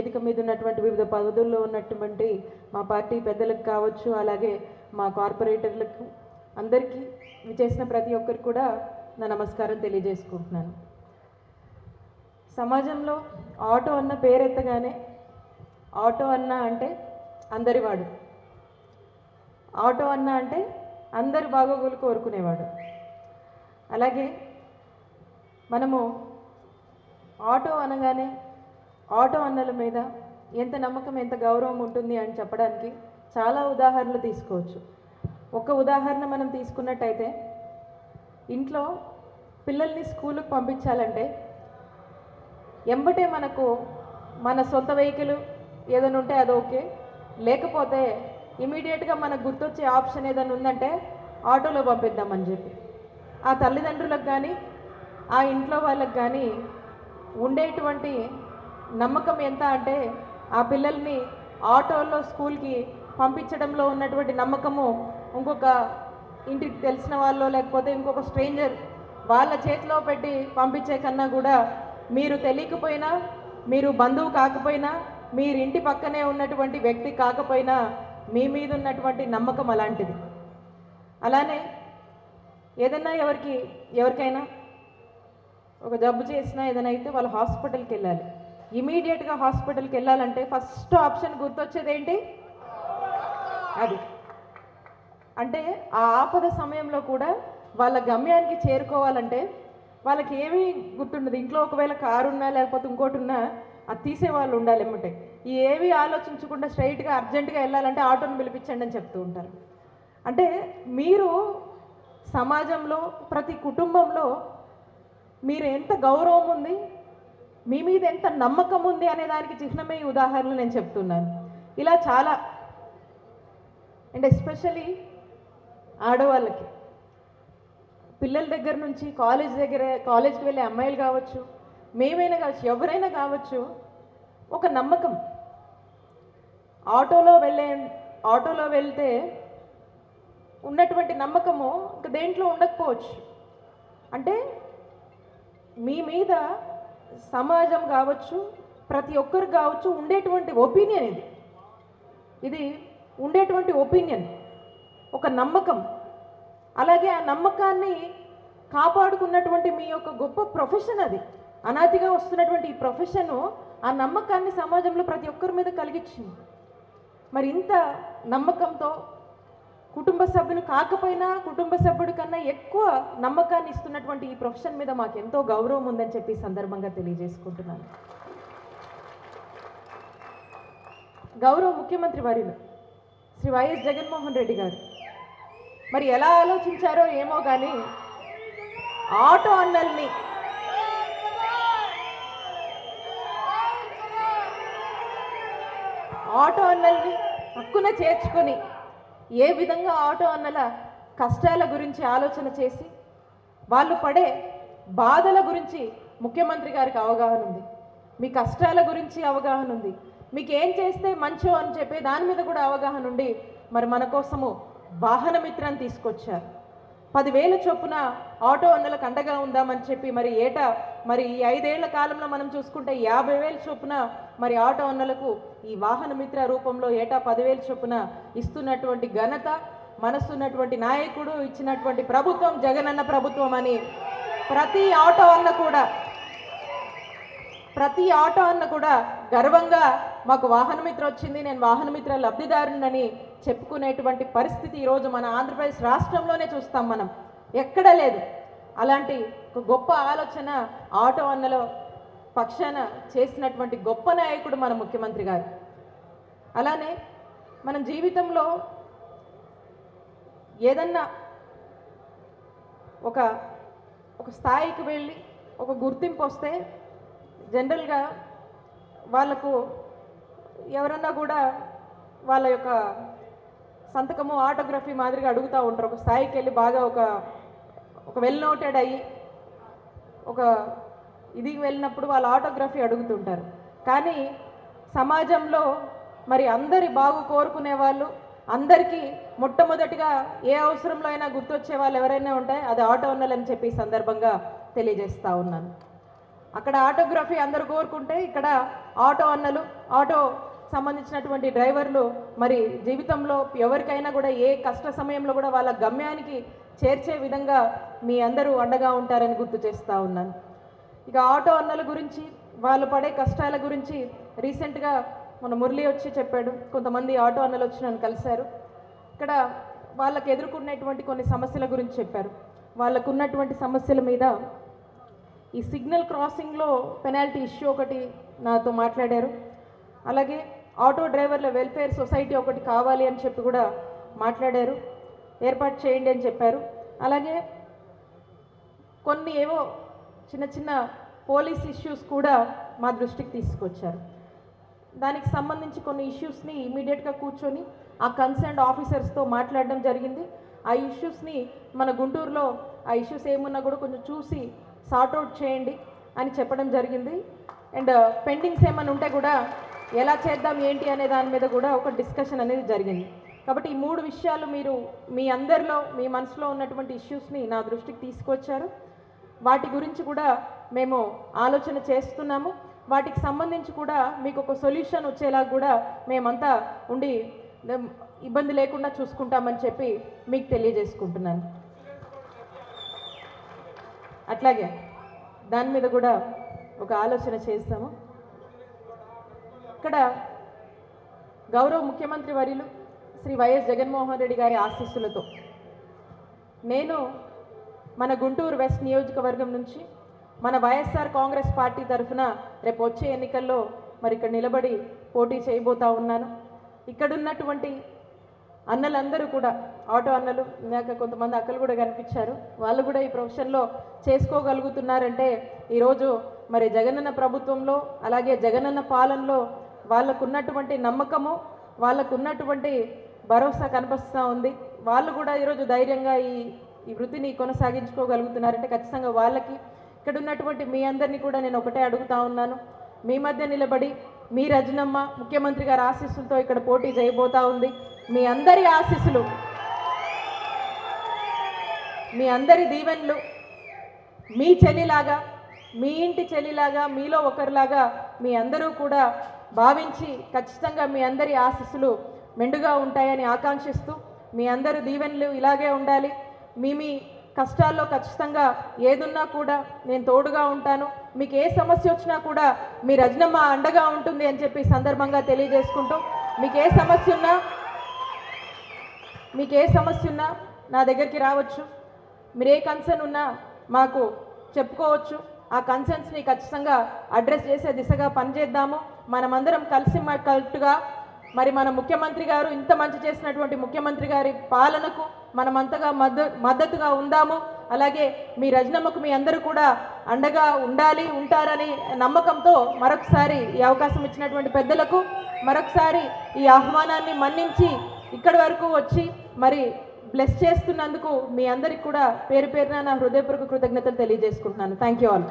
వేదిక మీద ఉన్నటువంటి వివిధ పదవుల్లో ఉన్నటువంటి మా పార్టీ పెద్దలకు కావచ్చు, అలాగే మా కార్పొరేటర్లకు అందరికీ విచేసిన ప్రతి ఒక్కరికి కూడా నా నమస్కారం తెలియజేసుకుంటున్నాను. సమాజంలో ఆటో అన్న పేరెత్తగానే ఆటో అన్న అంటే అందరివాడు, ఆటో అన్న అంటే అందరి బాగోగులు కోరుకునేవాడు. అలాగే మనము ఆటో అనగానే ఆటో అన్నల మీద ఎంత నమ్మకం, ఎంత గౌరవం ఉంటుంది అని చెప్పడానికి చాలా ఉదాహరణలు తీసుకోవచ్చు. ఒక ఉదాహరణ మనం తీసుకున్నట్టయితే, ఇంట్లో పిల్లల్ని స్కూలుకు పంపించాలంటే ఎంబటే మనకు మన సొంత వెహికల్ ఏదైనా ఉంటే అది ఓకే, లేకపోతే ఇమీడియట్గా మనకు గుర్తొచ్చే ఆప్షన్ ఏదైనా ఉందంటే ఆటోలో పంపిద్దామని చెప్పి ఆ తల్లిదండ్రులకు కానీ ఆ ఇంట్లో వాళ్ళకి కానీ ఉండేటువంటి నమ్మకం ఎంత అంటే, ఆ పిల్లల్ని ఆటోలో స్కూల్కి పంపించడంలో ఉన్నటువంటి నమ్మకము ఇంకొక ఇంటికి తెలిసిన వాళ్ళు లేకపోతే ఇంకొక స్ట్రేంజర్ వాళ్ళ చేతిలో పెట్టి పంపించే కన్నా కూడా, మీరు తెలియకపోయినా, మీరు బంధువు కాకపోయినా, మీరు ఇంటి పక్కనే ఉన్నటువంటి వ్యక్తి కాకపోయినా మీ మీద ఉన్నటువంటి నమ్మకం అలాంటిది. అలానే ఏదైనా ఎవరికైనా ఒక జబ్బు చేసినా ఏదైనా అయితే వాళ్ళు హాస్పిటల్కి వెళ్ళాలి. ఇమీడియట్గా హాస్పిటల్కి వెళ్ళాలంటే ఫస్ట్ ఆప్షన్ గుర్తొచ్చేది ఏంటి? అది. అంటే ఆ ఆపద సమయంలో కూడా వాళ్ళ గమ్యానికి చేరుకోవాలంటే వాళ్ళకి ఏమీ గుర్తుండదు. ఇంట్లో ఒకవేళ కారు ఉన్నా లేకపోతే ఇంకోటి ఉన్నా అది తీసేవాళ్ళు ఉండాలి ఏమంటే, ఈ ఏవి ఆలోచించకుండా స్ట్రైట్గా అర్జెంటుగా వెళ్ళాలంటే ఆటోని పిలిపించండి అని చెప్తూ ఉంటారు. అంటే మీరు సమాజంలో ప్రతి కుటుంబంలో మీరు ఎంత గౌరవం ఉంది, మీ మీద ఎంత నమ్మకం ఉంది అనే దానికి చిహ్నమే ఈ ఉదాహరణలు నేను చెప్తున్నాను. ఇలా చాలా, అండ్ ఎస్పెషలీ ఆడవాళ్ళకి, పిల్లల దగ్గర నుంచి కాలేజ్కి వెళ్ళే అమ్మాయిలు కావచ్చు, మేమైనా కావచ్చు, ఎవరైనా కావచ్చు, ఒక నమ్మకం. ఆటోలో వెళ్తే ఉన్నటువంటి నమ్మకము ఇంకా దేంట్లో ఉండకపోవచ్చు. అంటే మీ మీద సమాజం కావచ్చు, ప్రతి ఒక్కరు కావచ్చు ఉండేటువంటి ఒపీనియన్ ఇది ఉండేటువంటి ఒపీనియన్, ఒక నమ్మకం. అలాగే ఆ నమ్మకాన్ని కాపాడుకున్నటువంటి మీ యొక్క గొప్ప ప్రొఫెషన్ అది. అనాదిగా వస్తున్నటువంటి ఈ ప్రొఫెషను ఆ నమ్మకాన్ని సమాజంలో ప్రతి ఒక్కరి మీద కలిగించింది. మరి ఇంత నమ్మకంతో కుటుంబ సభ్యులు కాకపోయినా కుటుంబ సభ్యుడి కన్నా ఎక్కువ నమ్మకాన్ని ఇస్తున్నటువంటి ఈ ప్రొఫెషన్ మీద మాకు ఎంతో గౌరవం ఉందని చెప్పి సందర్భంగా తెలియజేసుకుంటున్నాను. గౌరవ ముఖ్యమంత్రి వర్యులు శ్రీ వైఎస్ జగన్మోహన్ రెడ్డి గారు మరి ఎలా ఆలోచించారో ఏమో కానీ ఆటో అన్నల్ని హక్కున చేర్చుకొని ఏ విధంగా ఆటో అన్నల కష్టాల గురించి ఆలోచన చేసి వాళ్ళు పడే బాధల గురించి ముఖ్యమంత్రి గారికి అవగాహన ఉంది, మీ కష్టాల గురించి అవగాహన ఉంది, మీకు ఏం చేస్తే మంచో అని చెప్పి దాని మీద కూడా అవగాహన ఉండి మరి మన కోసము వాహన మిత్రాన్ని తీసుకొచ్చారు. 10,000 చొప్పున ఆటో అన్నలకు అండగా ఉందామని చెప్పి మరి ఏటా మరి ఈ 5 ఏళ్ల కాలంలో మనం చూసుకుంటే 50,000 చొప్పున మరి ఆటో అన్నలకు ఈ వాహన మిత్ర రూపంలో ఏటా 10,000 చొప్పున ఇస్తున్నటువంటి ఘనత మనసున్నటువంటి నాయకుడు ఇచ్చినటువంటి ప్రభుత్వం జగనన్న ప్రభుత్వం అని ప్రతి ఆటో అన్న కూడా గర్వంగా మాకు వాహన మిత్ర వచ్చింది, నేను వాహన మిత్ర లబ్ధిదారునని చెప్పుకునేటువంటి పరిస్థితి ఈరోజు మన ఆంధ్రప్రదేశ్ రాష్ట్రంలోనే చూస్తాం. మనం ఎక్కడ లేదు. అలాంటి ఒక గొప్ప ఆలోచన ఆటో అన్నల పక్షాన చేసినటువంటి గొప్ప నాయకుడు మన ముఖ్యమంత్రి గారు. అలానే మనం జీవితంలో ఏదన్నా ఒక స్థాయికి వెళ్ళి ఒక గుర్తింపు వస్తే జనరల్గా వాళ్ళకు ఎవరన్నా కూడా వాళ్ళ యొక్క సంతకము ఆటోగ్రఫీ మాదిరిగా అడుగుతూ ఉంటారు. ఒక స్థాయికి వెళ్ళి బాగా ఒక వెల్ నోటెడ్ అయ్యి ఒక ఇది వెళ్ళినప్పుడు వాళ్ళ ఆటోగ్రఫీ అడుగుతుంటారు. కానీ సమాజంలో మరి అందరి బాగు కోరుకునే వాళ్ళు, అందరికీ మొట్టమొదటిగా ఏ అవసరంలో అయినా గుర్తొచ్చే వాళ్ళు ఎవరైనా ఉంటే అది ఆటో అన్నలని చెప్పి సందర్భంగా తెలియజేస్తూ ఉన్నాను. అక్కడ ఆటోగ్రఫీ అందరూ కోరుకుంటే ఇక్కడ ఆటో అన్నలు, ఆటో సంబంధించినటువంటి డ్రైవర్లు మరి జీవితంలో ఎవరికైనా కూడా ఏ కష్ట సమయంలో కూడా వాళ్ళ గమ్యానికి చేర్చే విధంగా మీ అందరూ అండగా ఉంటారని గుర్తు చేస్తూ ఉన్నాను. ఇక ఆటో అన్నల గురించి, వాళ్ళు పడే కష్టాల గురించి రీసెంట్గా మన మురళి వచ్చి చెప్పాడు. కొంతమంది ఆటో అన్నలు వచ్చి నన్ను కలిశారు. ఇక్కడ వాళ్ళకు ఎదుర్కొన్నటువంటి కొన్ని సమస్యల గురించి చెప్పారు. వాళ్ళకు ఉన్నటువంటి సమస్యల మీద ఈ సిగ్నల్ క్రాసింగ్లో పెనాల్టీ ఇష్యూ ఒకటి నాతో మాట్లాడారు. అలాగే ఆటో డ్రైవర్ల వెల్ఫేర్ సొసైటీ ఒకటి కావాలి అని చెప్పి కూడా మాట్లాడారు, ఏర్పాటు చేయండి అని చెప్పారు. అలాగే కొన్ని ఏవో చిన్న చిన్న పోలీస్ ఇష్యూస్ కూడా మా దృష్టికి తీసుకొచ్చారు. దానికి సంబంధించి కొన్ని ఇష్యూస్ని ఇమీడియట్గా కూర్చొని ఆ కన్సర్న్డ్ ఆఫీసర్స్తో మాట్లాడడం జరిగింది. ఆ ఇష్యూస్ని మన గుంటూరులో ఆ ఇష్యూస్ ఏమున్నా కూడా కొంచెం చూసి సార్ట్అవుట్ చేయండి అని చెప్పడం జరిగింది. అండ్ పెండింగ్స్ ఏమైనా ఉంటే కూడా ఎలా చేద్దాం ఏంటి అనే దాని మీద కూడా ఒక డిస్కషన్ అనేది జరిగింది. కాబట్టి ఈ 3 విషయాలు మీరు మీ అందరిలో మీ మనసులో ఉన్నటువంటి ఇష్యూస్ని నా దృష్టికి తీసుకొచ్చారు. వాటి గురించి కూడా మేము ఆలోచన చేస్తున్నాము. వాటికి సంబంధించి కూడా మీకు ఒక సొల్యూషన్ వచ్చేలా కూడా మేమంతా ఉండి ఇబ్బంది లేకుండా చూసుకుంటామని చెప్పి మీకు తెలియజేసుకుంటున్నాను. అట్లాగే దాని మీద కూడా ఒక ఆలోచన చేస్తాము. ఇక్కడ గౌరవ ముఖ్యమంత్రి వర్యులు శ్రీ వైఎస్ జగన్మోహన్ రెడ్డి గారి ఆశీస్సులతో నేను మన గుంటూరు వెస్ట్ నియోజకవర్గం నుంచి మన వైఎస్ఆర్ కాంగ్రెస్ పార్టీ తరఫున రేపు వచ్చే ఎన్నికల్లో మరి ఇక్కడ నిలబడి పోటీ చేయబోతా ఉన్నాను. ఇక్కడున్నటువంటి అన్నలందరూ కూడా, ఆటో అన్నలు, ఇందాక కొంతమంది అక్కలు కూడా కనిపించారు, వాళ్ళు కూడా ఈ ప్రొఫెషన్లో చేసుకోగలుగుతున్నారంటే ఈరోజు మరి జగనన్న ప్రభుత్వంలో అలాగే జగనన్న పాలనలో వాళ్ళకున్నటువంటి నమ్మకము, వాళ్ళకున్నటువంటి భరోసా కనిపిస్తూ ఉంది. వాళ్ళు కూడా ఈరోజు ధైర్యంగా ఈ వృత్తిని కొనసాగించుకోగలుగుతున్నారంటే ఖచ్చితంగా వాళ్ళకి, ఇక్కడ ఉన్నటువంటి మీ అందరినీ కూడా నేను ఒకటే అడుగుతా ఉన్నాను, మీ మధ్య నిలబడి మీ రజనమ్మ ముఖ్యమంత్రి గారి ఆశీస్సులతో ఇక్కడ పోటీ చేయబోతా ఉంది. మీ అందరి ఆశీస్సులు, మీ అందరి దీవెనలు మీ చెల్లిలాగా, మీ ఇంటి చెల్లిలాగా, మీలో ఒకరిలాగా మీ అందరూ కూడా భావించి ఖచ్చితంగా మీ అందరి ఆశీస్సులు మెండుగా ఉంటాయని ఆకాంక్షిస్తూ, మీ అందరి దీవెనలు ఇలాగే ఉండాలి. మీ కష్టాల్లో ఖచ్చితంగా ఏదున్నా కూడా నేను తోడుగా ఉంటాను. మీకు ఏ సమస్య వచ్చినా కూడా మీ రజనమ్మ అండగా ఉంటుంది అని చెప్పి సందర్భంగా తెలియజేసుకుంటూ, మీకు ఏ సమస్య ఉన్నా నా దగ్గరికి రావచ్చు. మీరు ఏ కన్సర్న్ ఉన్నా మాకు చెప్పుకోవచ్చు. ఆ కన్సర్న్స్ని ఖచ్చితంగా అడ్రస్ చేసే దిశగా పనిచేద్దాము. మనమందరం కలిసి కట్టుగా మరి మన ముఖ్యమంత్రి గారు ఇంత మంచి చేసినటువంటి ముఖ్యమంత్రి గారి పాలనకు మనమంతగా మద్దతుగా ఉందాము. అలాగే మీ రజనమ్మకు మీ అందరూ కూడా అండగా ఉంటారని నమ్మకంతో మరొకసారి ఈ అవకాశం ఇచ్చినటువంటి పెద్దలకు మరొకసారి ఈ ఆహ్వానాన్ని మన్నించి ఇక్కడి వరకు వచ్చి మరి బ్లెస్ చేస్తున్నందుకు మీ అందరికి కూడా పేరు పేరున నా హృదయపూర్వక కృతజ్ఞతలు తెలియజేసుకుంటున్నాను. Thank you all.